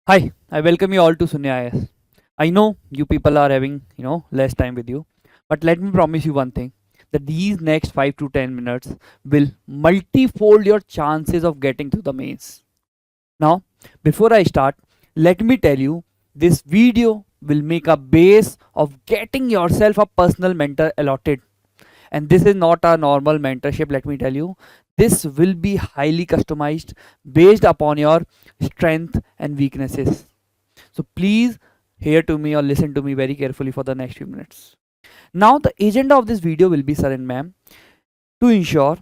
Hi, I welcome you all to Sunya IS. I know you people are having, less time with you, but let me promise you one thing that these next 5 to 10 minutes will multifold your chances of getting to the mains. Now, before I start, let me tell you this video will make a base of getting yourself a personal mentor allotted. And this is not a normal mentorship, let me tell you. This will be highly customized based upon your strength and weaknesses. So please hear to me or listen to me very carefully for the next few minutes. Now the agenda of this video will be, sir and ma'am, to ensure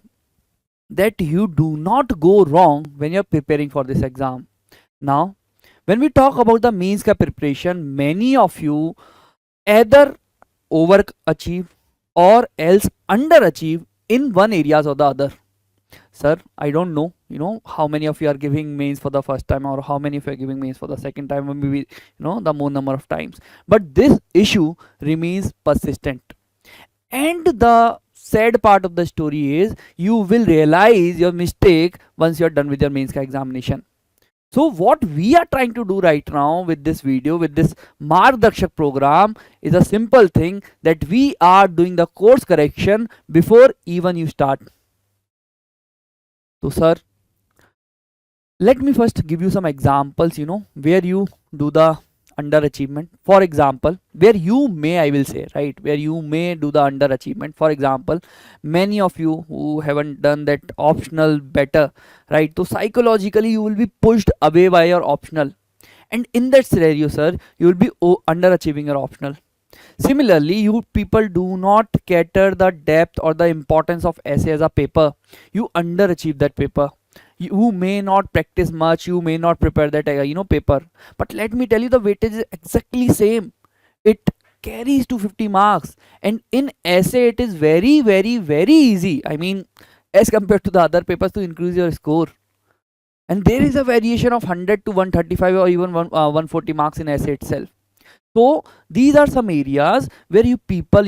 that you do not go wrong when you're preparing for this exam. Now, when we talk about the mains ka preparation, many of you either overachieve or else underachieve in one areas or the other. Sir, I don't know, how many of you are giving mains for the first time or how many of you are giving mains for the second time or maybe, the more number of times. But this issue remains persistent. And the sad part of the story is you will realize your mistake once you're done with your mains examination. So what we are trying to do right now with this video, with this Margdarshak program, is a simple thing that we are doing the course correction before even you start. So sir, let me first give you some examples, where you do the underachievement. For example, where you may, I will say, right, where you may do the underachievement. For example, many of you who haven't done that optional better, right, so psychologically you will be pushed away by your optional, and in that scenario, sir, you will be underachieving your optional. Similarly, you people do not cater the depth or the importance of essay as a paper. You underachieve that paper. You may not practice much, you may not prepare that paper, but let me tell you, the weightage is exactly same. It carries to 50 marks, and in essay it is very very very easy, I mean, as compared to the other papers, to increase your score. And there is a variation of 100 to 135 or even 140 marks in essay itself. So these are some areas where you people,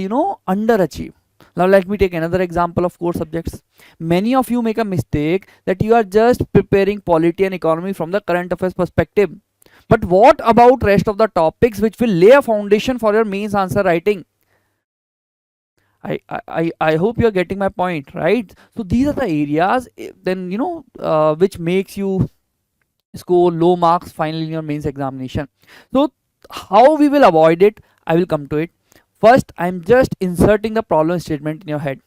underachieve. Now let me take another example of core subjects. Many of you make a mistake that you are just preparing polity and economy from the current affairs perspective. But what about rest of the topics which will lay a foundation for your mains answer writing? I hope you're getting my point, right? So these are the areas then which makes you score low marks finally in your mains examination. So how we will avoid it, I will come to it. First, I'm just inserting the problem statement in your head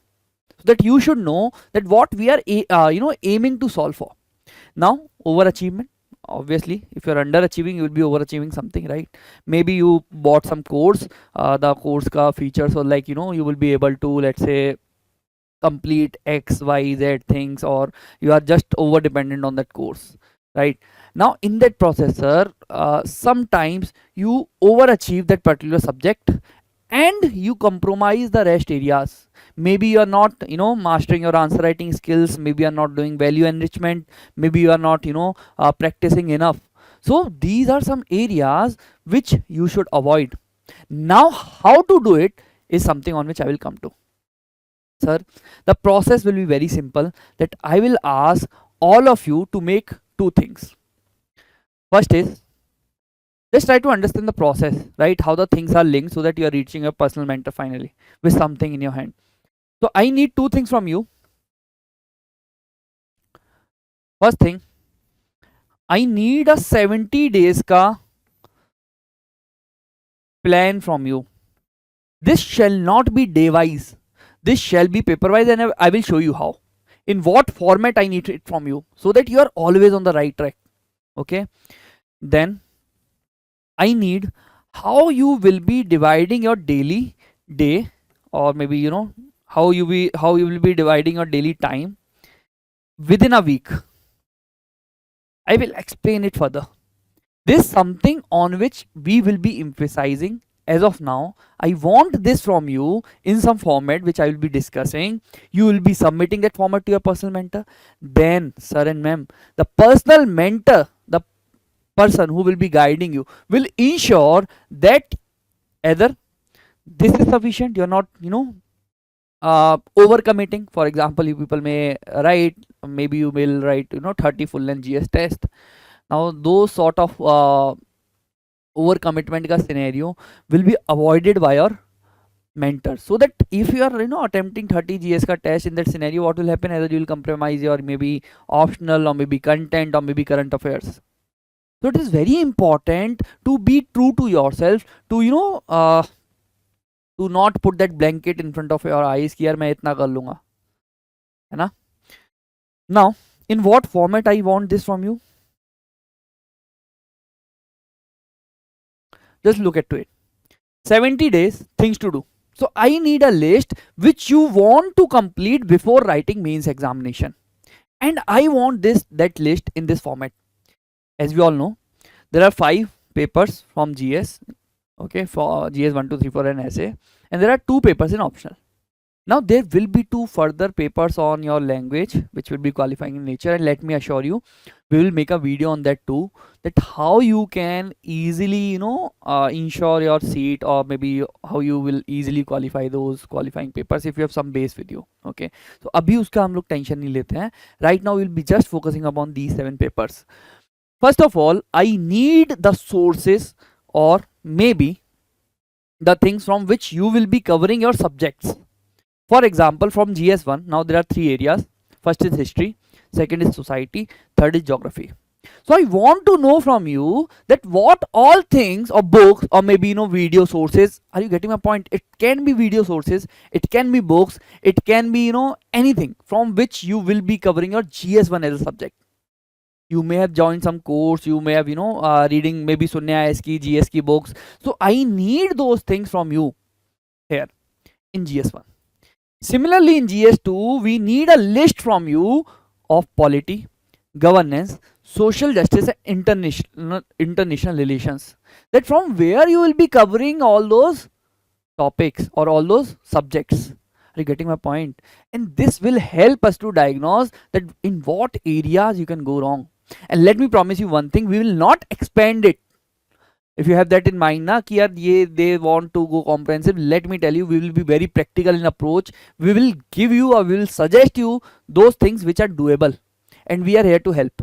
so that you should know that what we are aiming to solve for. Now, overachievement, obviously if you're underachieving you will be overachieving something, right? Maybe you bought some course, the course ka features, or like you will be able to, let's say, complete XYZ things, or you are just over dependent on that course, right? Now in that processor, sometimes you overachieve that particular subject and you compromise the rest areas. Maybe you are not mastering your answer writing skills, maybe you are not doing value enrichment, maybe you are not practicing enough. So these are some areas which you should avoid. Now how to do it is something on which I will come to. Sir, the process will be very simple, that I will ask all of you to make two things. First is, just try to understand the process, right? How the things are linked so that you are reaching your personal mentor finally with something in your hand. So I need two things from you. First thing, I need a 70 days ka plan from you. This shall not be day wise. This shall be paper wise, and I will show you how. In what format I need it from you so that you are always on the right track. Okay. Then I need how you will be dividing your daily day, or maybe how you will be dividing your daily time within a week. I will explain it further. This is something on which we will be emphasizing as of now. I want this from you in some format which I will be discussing. You will be submitting that format to your personal mentor. Then, sir and ma'am, the personal mentor, the person who will be guiding you, will ensure that either this is sufficient, you're not over committing. For example, you people may write, maybe you will write 30 full length GS test, Now those sort of overcommitment ka scenario will be avoided by your mentor, so that if you are attempting 30 gs ka test, in that scenario what will happen, either you will compromise your maybe optional or maybe content or maybe current affairs. So it is very important to be true to yourself, to to not put that blanket in front of your eyes कि यार मैं इतना कर लूंगा, है ना. Now in what format I want this from you, just look at it. 70 days things to do. So I need a list which you want to complete before writing mains examination, and I want that list in this format. As we all know, there are 5 papers from GS, okay, for GS 1 2 3 4 and essay, and there are 2 papers in optional. Now there will be 2 further papers on your language which will be qualifying in nature, and let me assure you, we will make a video on that too, that how you can easily ensure your seat, or maybe how you will easily qualify those qualifying papers if you have some base with you. Okay, so abhi uska hum log tension nahi lete hain. Right now we will be just focusing upon these 7 papers. First of all, I need the sources, or maybe the things from which you will be covering your subjects. For example, from GS1, now there are 3 areas. First is history, second is society, third is geography. So I want to know from you that what all things or books or maybe video sources. Are you getting my point? It can be video sources, it can be books, it can be anything from which you will be covering your GS1 as a subject. You may have joined some course, you may have reading maybe Sunya IAS ki, GS ki books. So I need those things from you here in GS1. Similarly, in GS2, we need a list from you of polity, governance, social justice, and international relations. That from where you will be covering all those topics or all those subjects. Are you getting my point? And this will help us to diagnose that in what areas you can go wrong. And let me promise you one thing, we will not expand it. If you have that in mind na कि यार ये they want to go comprehensive, let me tell you, we will be very practical in approach. We will give you or we will suggest you those things which are doable, and we are here to help,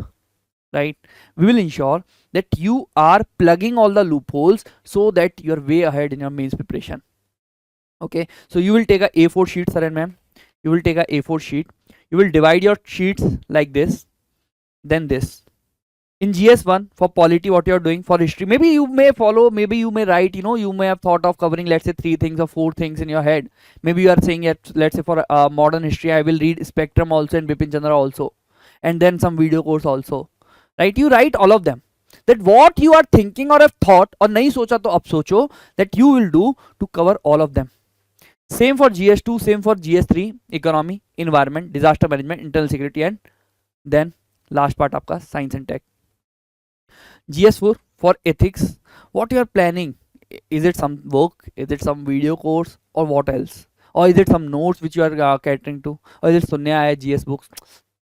right? We will ensure that you are plugging all the loopholes so that you're way ahead in your mains preparation. Okay, so you will take a A4 sheet, sir and ma'am. You will take a A4 sheet, you will divide your sheets like this, then this. In GS1 for polity, what you are doing, for history, maybe you may follow, maybe you may write, you may have thought of covering, let's say 3 things or 4 things in your head. Maybe you are saying, let's say for modern history, I will read Spectrum also and Bipin Chandra also, and then some video course also, right? You write all of them, that what you are thinking or have thought or nahi socha to ab socho, that you will do to cover all of them. Same for GS2, same for GS3, economy, environment, disaster management, internal security, and then last part aapka science and tech. GS4 for ethics, what you are planning, is it some book, is it some video course, or what else, or is it some notes which you are catering to, or is it Sunya IAS GS books?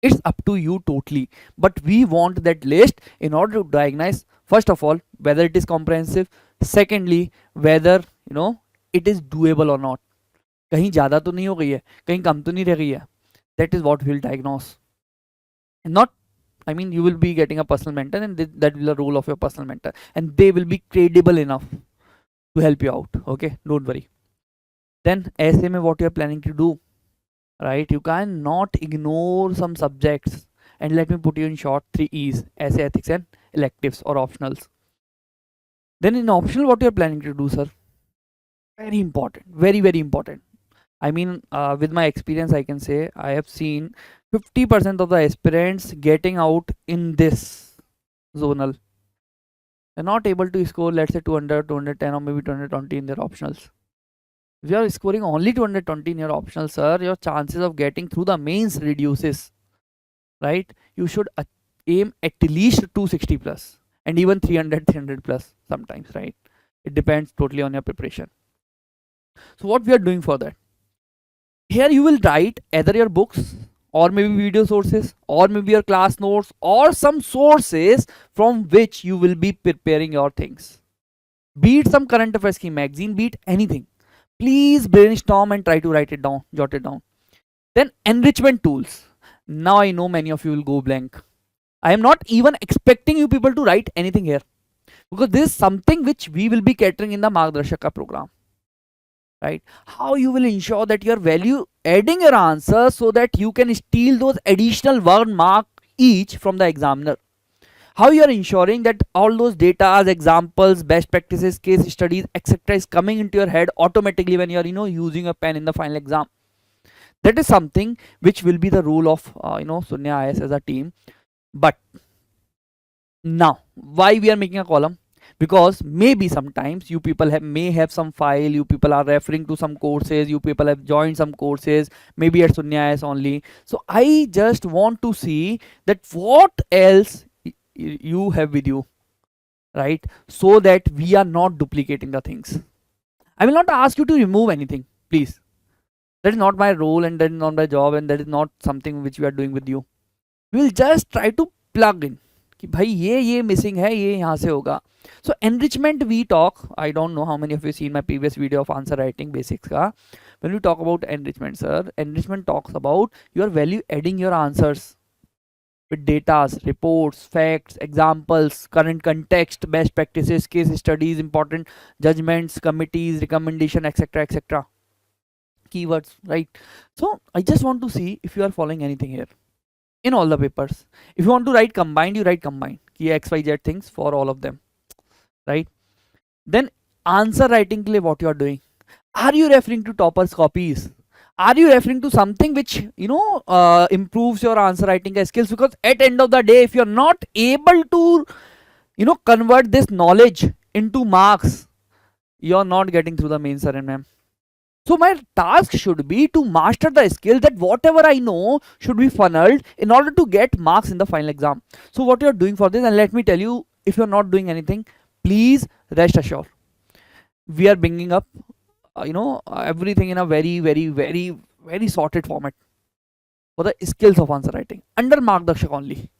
It's up to you totally, but we want that list in order to diagnose, first of all, whether it is comprehensive, secondly whether it is doable or not. कहीं ज़्यादा तो नहीं हो गई है, कहीं कम तो नहीं रह गई है. That is what we will diagnose. And not, I mean, you will be getting a personal mentor, and that will be the role of your personal mentor, and they will be credible enough to help you out. Okay, don't worry. Then ऐसे में what you are planning to do, right? You cannot ignore some subjects, and let me put you in short 3 E's: essay, ethics, and electives or optionals. Then in optional, what you are planning to do, sir? Very important, very very important. I mean, with my experience, I can say I have seen 50% of the aspirants getting out in this zonal. They're not able to score, let's say 200, 210, or maybe 220 in their optionals. If you are scoring only 220 in your optional, sir, your chances of getting through the mains reduces, right? You should aim at least 260 plus, and even 300, 300 plus sometimes, right? It depends totally on your preparation. So what we are doing for that? Here you will write either your books, or maybe video sources, or maybe your class notes, or some sources from which you will be preparing your things. Be it some current affairs ki magazine, be it anything. Please brainstorm and try to write it down, jot it down. Then enrichment tools. Now I know many of you will go blank. I am not even expecting you people to write anything here, because this is something which we will be catering in the Margdarshaka program, right? How you will ensure that you're value adding your answer so that you can steal those additional 1 mark each from the examiner. How you are ensuring that all those data, examples, best practices, case studies, etc. is coming into your head automatically when you are using a pen in the final exam. That is something which will be the role of Sunya IS as a team. But now, why we are making a column? Because maybe sometimes you people may have some file, you people are referring to some courses, you people have joined some courses, maybe at Sunya IS only. So I just want to see that what else you have with you, right? So that we are not duplicating the things. I will not ask you to remove anything, please. That is not my role, and that is not my job, and that is not something which we are doing with you. We will just try to plug in कि भाई ये missing है, ये यहाँ से होगा. So enrichment we talk, I don't know how many of you seen my previous video of answer writing basics ka. When we talk about enrichment, sir, enrichment talks about your value adding your answers with data, reports, facts, examples, current context, best practices, case studies, important judgments, committees, recommendation, etc., etc. Keywords, right? So I just want to see if you are following anything here in all the papers. If you want to write combined, you write combined, key XYZ things for all of them, right? Then answer writing ke liye what you are doing. Are you referring to toppers copies? Are you referring to something which improves your answer writing skills? Because at end of the day, if you're not able to convert this knowledge into marks, you're not getting through the main, sir and ma'am. So my task should be to master the skill that whatever I know should be funneled in order to get marks in the final exam. So what you're doing for this, and let me tell you, if you're not doing anything, please rest assured, we are bringing up everything in a very, very, very, very sorted format for the skills of answer writing under Margdarshak only.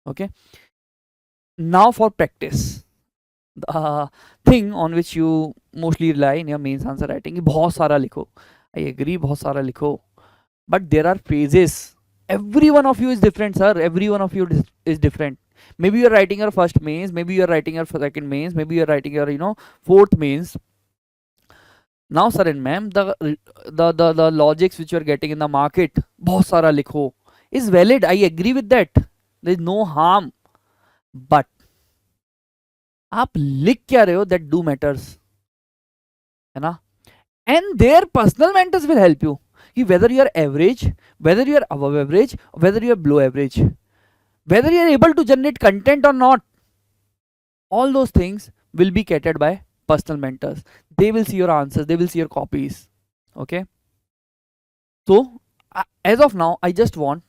Okay. Now for practice, the thing on which you mostly rely in your mains answer writing, बहुत सारा लिखो. I agree, बहुत सारा लिखो. But there are phases. Every one of you is different, sir. Every one of you is different. Maybe you are writing your first mains, maybe you are writing your second mains, maybe you are writing your fourth mains. Now, sir and ma'am, the logics which you are getting in the market, बहुत सारा लिखो, is valid. I agree with that. There is no harm. But आप लिख क्या रहे हो, that do matters, है ना? And their personal mentors will help you. Whether you are average, whether you are above average, whether you are below average, whether you are able to generate content or not, all those things will be catered by personal mentors. They will see your answers, they will see your copies. Okay. So as of now, I just want,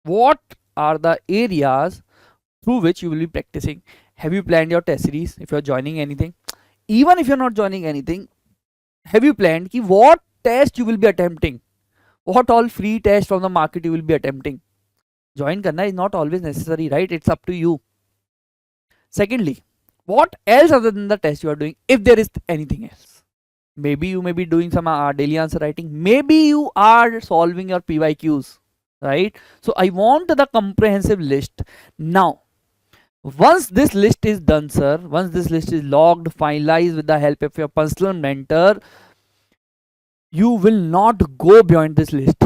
what are the areas through which you will be practicing? Have you planned your test series? If you're joining anything, even if you're not joining anything, have you planned what test you will be attempting? What all free tests from the market you will be attempting? Join karna is not always necessary, right? It's up to you. Secondly, what else other than the test you are doing, if there is anything else? Maybe you may be doing some daily answer writing. Maybe you are solving your PYQs, right? So I want the comprehensive list. Now, once this list is done, sir, once this list is logged, finalized with the help of your personal mentor, you will not go beyond this list.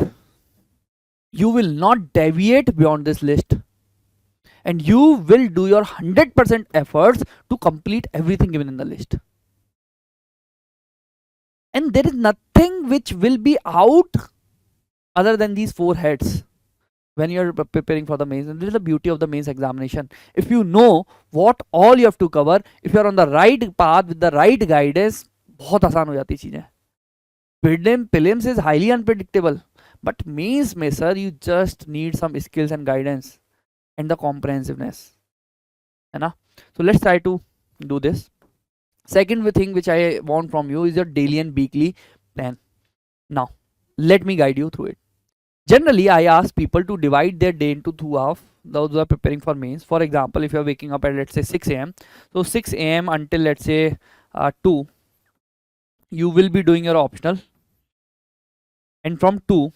You will not deviate beyond this list. And you will do your 100% efforts to complete everything given in the list. And there is nothing which will be out other than these 4 heads when you are preparing for the mains. And this is the beauty of the mains examination. If you know what all you have to cover, if you are on the right path with the right guidance, बहुत आसान हो जाती चीजें. Prelims is highly unpredictable, but mains में sir, you just need some skills and guidance and the comprehensiveness, है ना? So let's try to do this. Second thing which I want from you is your daily and weekly plan. Now, let me guide you through it. Generally, I ask people to divide their day into 2 halves. Those who are preparing for mains. For example, if you are waking up at let's say 6 a.m. So 6 a.m. until let's say 2, you will be doing your optional. And from 2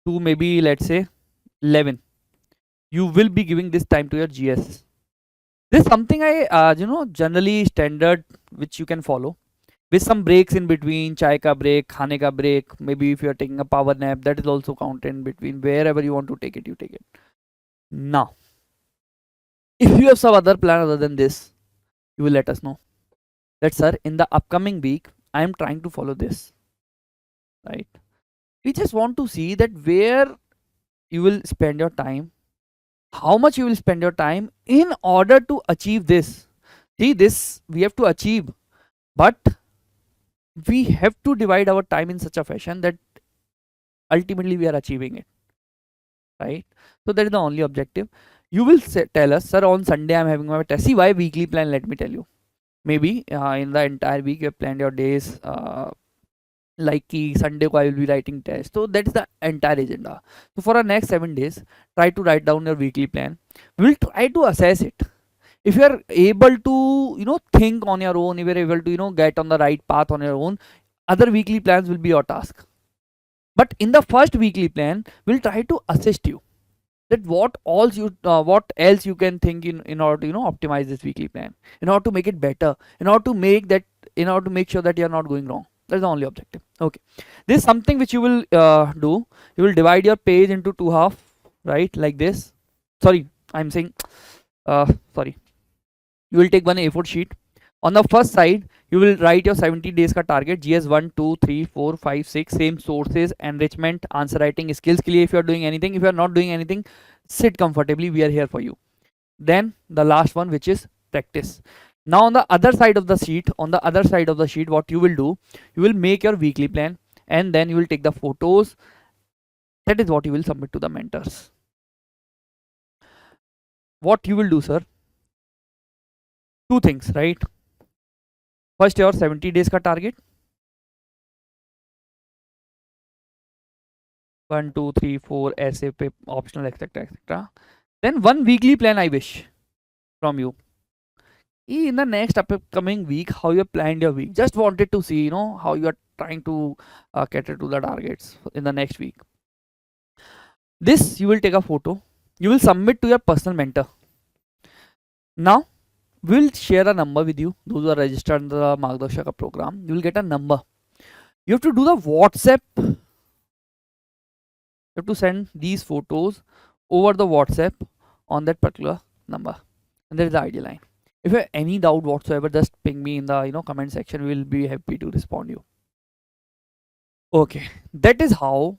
to maybe let's say 11, you will be giving this time to your GS. This is something I generally standard which you can follow with some breaks in between, chai ka break, khane ka break, maybe if you are taking a power nap, that is also counted in between. Wherever you want to take it, you take it. Now, if you have some other plan other than this, you will let us know that, sir, in the upcoming week I am trying to follow this, right? We just want to see that where you will spend your time, how much you will spend your time in order to achieve this. See, this we have to achieve, but we have to divide our time in such a fashion that ultimately we are achieving it, right? So that is the only objective. You will tell us, sir, on Sunday I'm having my test. See, why weekly plan? Let me tell you. Maybe in the entire week you have planned your days, like Sunday ko I will be writing test. So that is the entire agenda. So for our next 7 days, try to write down your weekly plan. We will try to assess it. If you are able to think on your own, if you are able to get on the right path on your own, other weekly plans will be your task. But in the first weekly plan, we'll try to assist you that what else you can think in order to optimize this weekly plan, in order to make it better, in order to make sure that you are not going wrong. That's the only objective. Okay, this is something which you will do. You will divide your page into two half, right, like this. Sorry, I'm saying sorry. You will take one A4 sheet. On the first side, you will write your 70 days ka target, GS 1, 2, 3, 4, 5, 6, same sources, enrichment, answer writing, skills के लिए if you are doing anything. If you are not doing anything, sit comfortably, we are here for you. Then the last one, which is practice. Now on the other side of the sheet, what you will do, you will make your weekly plan and then you will take the photos. That is what you will submit to the mentors. What you will do, sir? Two things, right? First, your 70 days ka target. 1, 2, 3, 4, essay, optional, etc., etc. Then one weekly plan I wish from you. In the next upcoming week, how you have planned your week. Just wanted to see, how you are trying to cater to the targets in the next week. This you will take a photo. You will submit to your personal mentor. Now, we'll share a number with you. Those who are registered in the Margdarshaka program, you will get a number. You have to do the WhatsApp. You have to send these photos over the WhatsApp on that particular number, and that is the ID line. If you have any doubt whatsoever, just ping me in the comment section. We will be happy to respond you. Okay, that is how,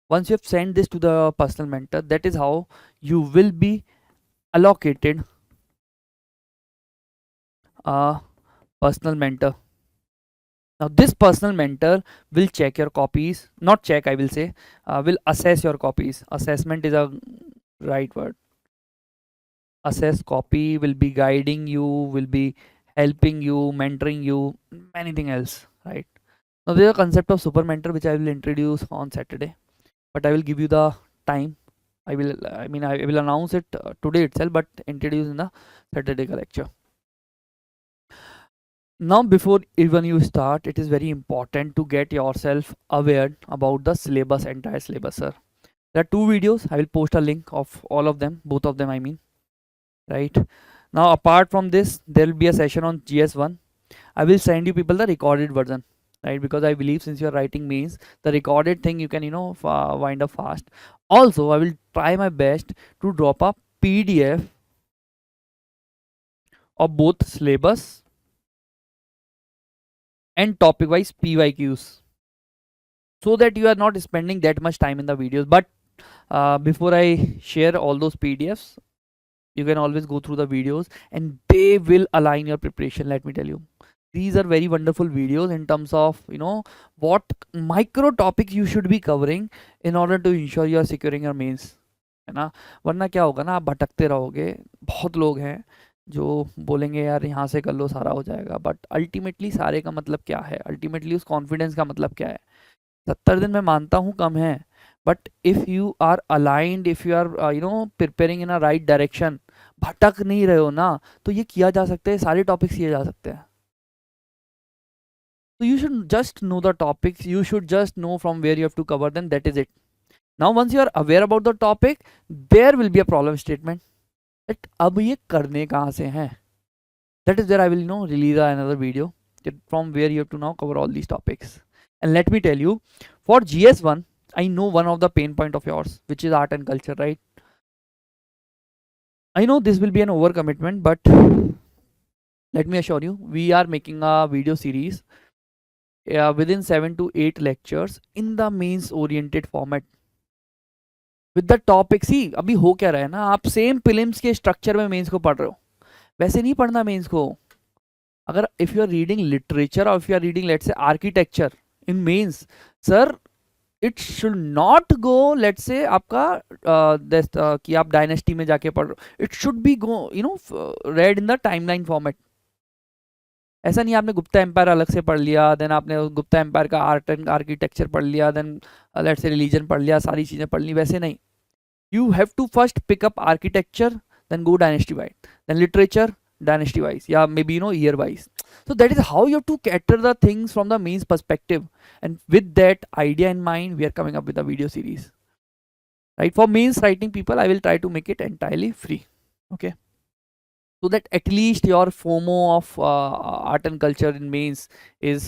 once you have sent this to the personal mentor, that is how you will be allocated a personal mentor. Now this personal mentor will check your copies, not check, I will say, will assess your copies. Assessment is a right word. Assess copy, will be guiding you, will be helping you, mentoring you, anything else, right? Now there is a concept of super mentor which I will introduce on Saturday, but I will give you the time. I will announce it today itself, but introduce in the Saturday lecture. Now before even you start, it is very important to get yourself aware about the syllabus, entire syllabus, sir. There are two videos. I will post a link of all of them, both of them I mean, right? Now apart from this, there will be a session on GS1. I will send you people the recorded version, right? Because I believe since you are writing mains, the recorded thing you can wind up fast. Also, I will try my best to drop a PDF of both syllabus and topic wise PYQs, so that you are not spending that much time in the videos. But before I share all those PDFs, you can always go through the videos and they will align your preparation. Let me tell you, these are very wonderful videos in terms of what micro topics you should be covering in order to ensure you are securing your mains, है ना? वरना क्या होगा ना, आप भटकते रहोगे. बहुत लोग हैं जो बोलेंगे यार यहाँ से कर लो सारा हो जाएगा, बट अल्टीमेटली सारे का मतलब क्या है, अल्टीमेटली उस कॉन्फिडेंस का मतलब क्या है. 70 दिन मैं मानता हूँ कम है, but if you are aligned, if you are preparing in a right direction, भटक नहीं रहे हो ना, तो ये किया जा सकता है, सारे टॉपिक्स किए जा सकते हैं. So you should just know the topics, you should just know from where you have to cover them, that is it. Now once you are aware about the topic, there will be a problem statement that अब ये करने कहाँ से हैं. That is where I will release another video from where you have to now cover all these topics. And let me tell you, for GS1, I know one of the pain point of yours, which is art and culture, right? I know this will be an overcommitment, but let me assure you, we are making a video series within 7 to 8 lectures in the mains oriented format with the topic. See, अभी हो क्या रहा है ना, आप same prelims के structure में mains को पढ़ रहे हो, वैसे नहीं पढ़ना मेंस को. अगर if you are reading literature और if you are reading let's say architecture in mains, sir it should not go let's say आपका कि आप डायनेस्टी में जाके पढ़ रहे हो. It should be go red in the timeline format. ऐसा नहीं आपने गुप्ता एम्पायर अलग से पढ़ लिया, देन आपने गुप्ता एम्पायर का आर्ट एंड आर्किटेक्चर पढ़ लिया, देन लेट्स से रिलीजन पढ़ लिया, सारी चीज़ें पढ़ ली, वैसे नहीं. You have to first pick up architecture, then go dynasty wise, then literature dynasty wise, yeah, maybe year wise. So that is how you have to cater the things from the mains perspective, and with that idea in mind, we are coming up with a video series, right? For mains writing people, I will try to make it entirely free, okay, so that at least your FOMO of art and culture in mains is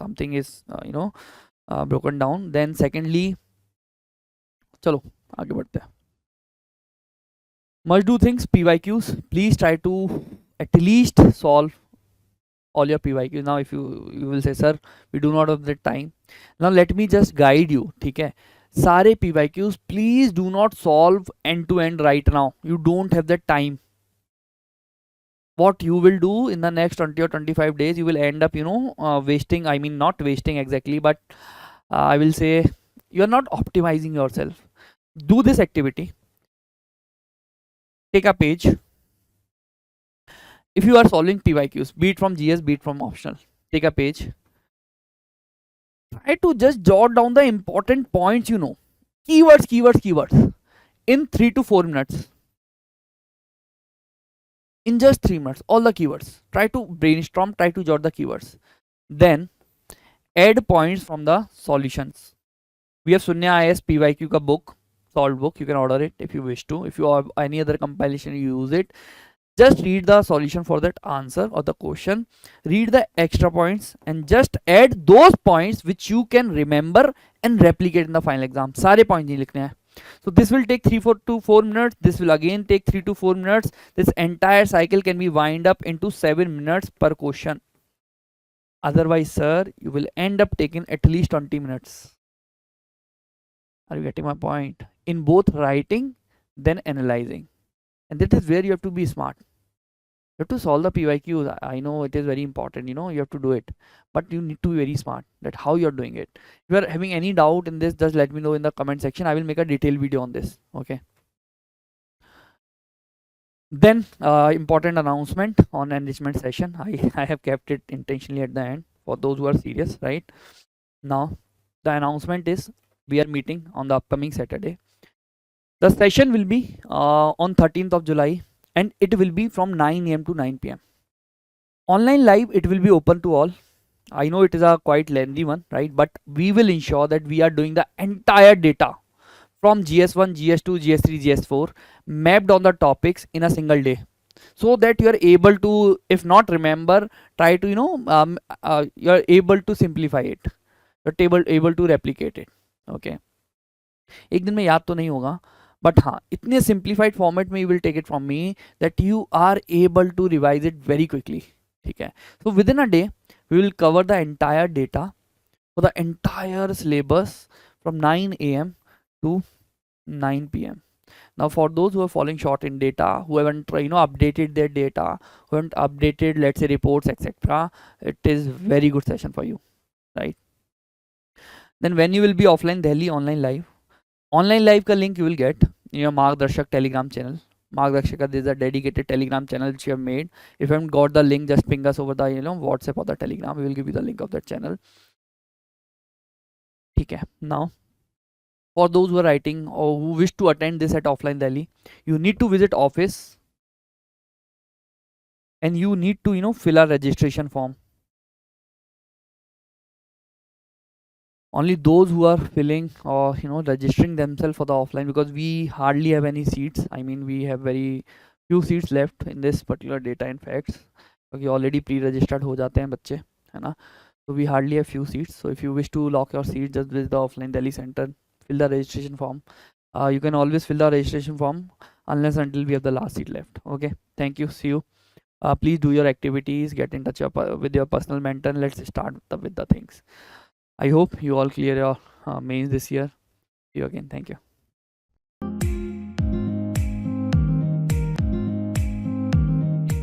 something is broken down. Then secondly, चलो आगे बढ़ते हैं. Must do things, PYQs. Please try to at least solve all your PYQs. Now if you will say sir we do not have the time, now let me just guide you. ठीक है, सारे PYQs please do not solve end to end right now. You don't have the time. What you will do in the next 20 or 25 days, you will end up wasting, I mean not wasting exactly, but I will say you are not optimizing yourself. Do this activity. Take a page. If you are solving PYQs, be it from GS, be it from optional, take a page. Try to just jot down the important points, keywords, in 3 to 4 minutes. In just 3 minutes, all the keywords. Try to brainstorm, try to jot the keywords. Then, add points from the solutions. We have Sunya IS PYQ ka book, solved book. You can order it if you wish to. If you have any other compilation, you use it. Just read the solution for that answer or the question, read the extra points, and just add those points which you can remember and replicate in the final exam. सारे points नहीं लिखने हैं. So this will take 3 to 4 minutes. This will again take 3 to 4 minutes. This entire cycle can be wind up into 7 minutes per question. Otherwise, sir, you will end up taking at least 20 minutes. Are you getting my point? In both writing, then analyzing. And that is where you have to be smart. You have to solve the PYQs. I know it is very important, you have to do it, but you need to be very smart that how you're doing it. If you are having any doubt in this, just let me know in the comment section. I will make a detailed video on this, okay? Then important announcement on enrichment session. I have kept it intentionally at the end for those who are serious, right? Now the announcement is we are meeting on the upcoming Saturday. The session will be on 13th of July, and it will be from 9 AM to 9 PM. Online live, it will be open to all. I know it is a quite lengthy one, right? But we will ensure that we are doing the entire data from GS1, GS2, GS3, GS4 mapped on the topics in a single day, so that you are able to, if not remember, try to you are able to simplify it. You're able to replicate it. Okay. एक दिन में याद तो नहीं होगा, but हाँ, इतने simplified format में you will take it from me that you are able to revise it very quickly. ठीक है. So within a day, we will cover the entire data for the entire syllabus from 9 AM to 9 PM. Now for those who are falling short in data, who haven't updated their data, who haven't updated, let's say, reports, etc., it is very good session for you, right? Then when you will be offline Delhi online live ka link you will get in your Margdarshak Telegram channel. Margdarshak, there is a dedicated Telegram channel which you have made. If you haven't got the link, just ping us over the WhatsApp or the Telegram. We will give you the link of that channel. Okay. Now, for those who are writing or who wish to attend this at offline Delhi, you need to visit office and you need to fill a registration form. only those who are filling or registering themselves for the offline, because we hardly have any seats. I mean, we have very few seats left in this particular data and facts, क्योंकि already pre-registered हो जाते हैं बच्चे, है ना. So we hardly have few seats. So if you wish to lock your seat, just visit the offline Delhi center, fill the registration form. You can always fill the registration form unless until we have the last seat left. Okay, thank you, see you. Please do your activities, get in touch with your personal mentor, and let's start with the things. I hope you all clear your mains this year. See you again. Thank you.